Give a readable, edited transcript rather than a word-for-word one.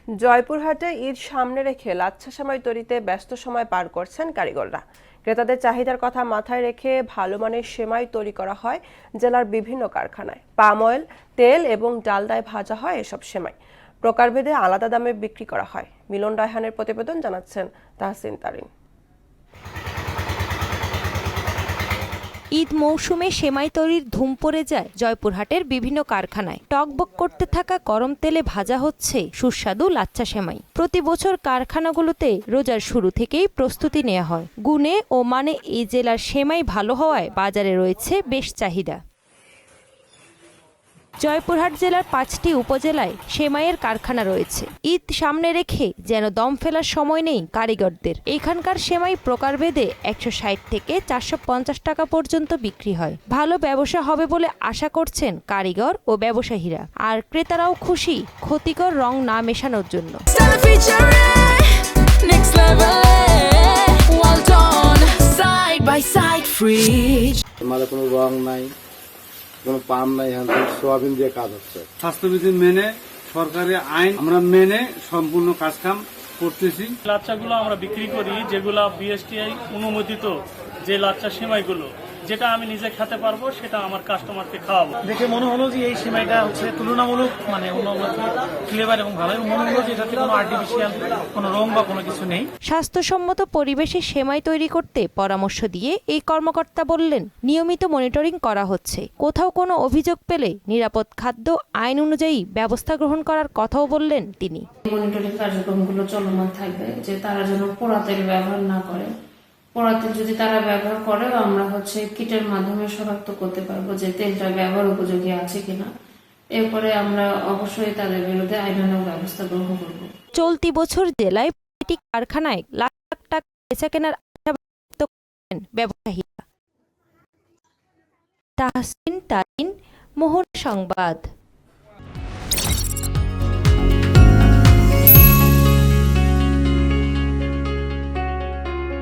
জয়পুরহাটে ঈদ সামনে রেখে লাচ্ছা সেমাই তৈরিতে ব্যস্ত সময় পার করছেন কারিগররা। ক্রেতাদের চাহিদার কথা মাথায় রেখে ভালো মানের সেমাই তৈরি করা হয় জেলার বিভিন্ন কারখানায়। পাম অয়েল, তেল এবং ডালডায় ভাজা হয় এসব সেমাই। প্রকারভেদে আলাদা দামে বিক্রি করা হয়। মিলন রায়হানের প্রতিবেদন, জানাচ্ছেন তাহসিন তারিন। ঈদ মৌসুমে সেমাই তৈরির ধুম পড়ে যায় জয়পুরহাটের বিভিন্ন কারখানায়। টকবক করতে থাকা গরম তেলে ভাজা হচ্ছে সুস্বাদু লাচ্ছা সেমাই। প্রতি বছর কারখানাগুলোতে রোজার শুরু থেকেই প্রস্তুতি নেওয়া হয়। গুণে ও মানে এই জেলার সেমাই ভালো হওয়ায় বাজারে রয়েছে বেশ চাহিদা। জয়পুরহাট জেলার 5টি উপজেলায় সেমাইয়ের কারখানা রয়েছে। ঈদ সামনে রেখে যেন দম ফেলার সময় নেই কারিগরদের। এখানকার সেমাই প্রকারভেদে 160 থেকে 450 টাকা পর্যন্ত বিক্রি হয়। ভালো ব্যবসা হবে বলে আশা করছেন কারিগর ও ব্যবসায়ীরা। আর ক্রেতারাও খুশি ক্ষতিকর রং না মেশানোর জন্য। মানে কোনো রং নাই, কোনো পাম নাই, সোয়াবিন দিয়ে কাজ হচ্ছে। স্বাস্থ্যবিধি মেনে, সরকারি আইন আমরা মেনে সম্পূর্ণ কাজকাম করতেছি। লাচ্চাগুলো আমরা বিক্রি করি যেগুলা বিএসটিআই অনুমোদিত, যে লাচ্চা সেমাইগুলো যেটা আমি নিজে খেতে পারবো সেটা আমার কাস্টমারকে খাওয়াবো। দেখে মনে হলো যে এই সেমাইটা হচ্ছে তুলনামূলক উন্নত ফ্লেভার এবং ভালো, মনে হলো যে এটাতে কোনো আর্টিফিশিয়াল কোনো রং বা কোনো কিছু নেই। স্বাস্থ্যসম্মত পরিবেশে সেমাই তৈরি করতে পরামর্শ দিয়ে এই কর্মকর্তা বললেন, নিয়মিত মনিটরিং করা হচ্ছে। কোথাও কোনো অভিযোগ পেলে নিরাপদ খাদ্য আইন অনুযায়ী ব্যবস্থা গ্রহণ করার কথাও বললেন তিনি। মনিটরিং কার্যক্রমগুলো চলমান থাকবে, যে তারা যেন পোড়া তেল ব্যবহার না করে। পোড়া তেল যদি তারা ব্যবহার করে, আমরা কিটের মাধ্যমে শনাক্ত করতে পারবো যে তেলটা ব্যবহার উপযোগী আছে কিনা। এরপরে আমরা অবশ্যই তাদের বিরুদ্ধে আইনানুগ ব্যবস্থা গ্রহণ করব। চলতি বছর জেলায় প্রতিটি কারখানায় লাখ লাখ টাকা বেচা কেনার আশা ব্যক্ত করেন ব্যবসায়ীরা। তাহসিন তারিন, মোহন সংবাদ।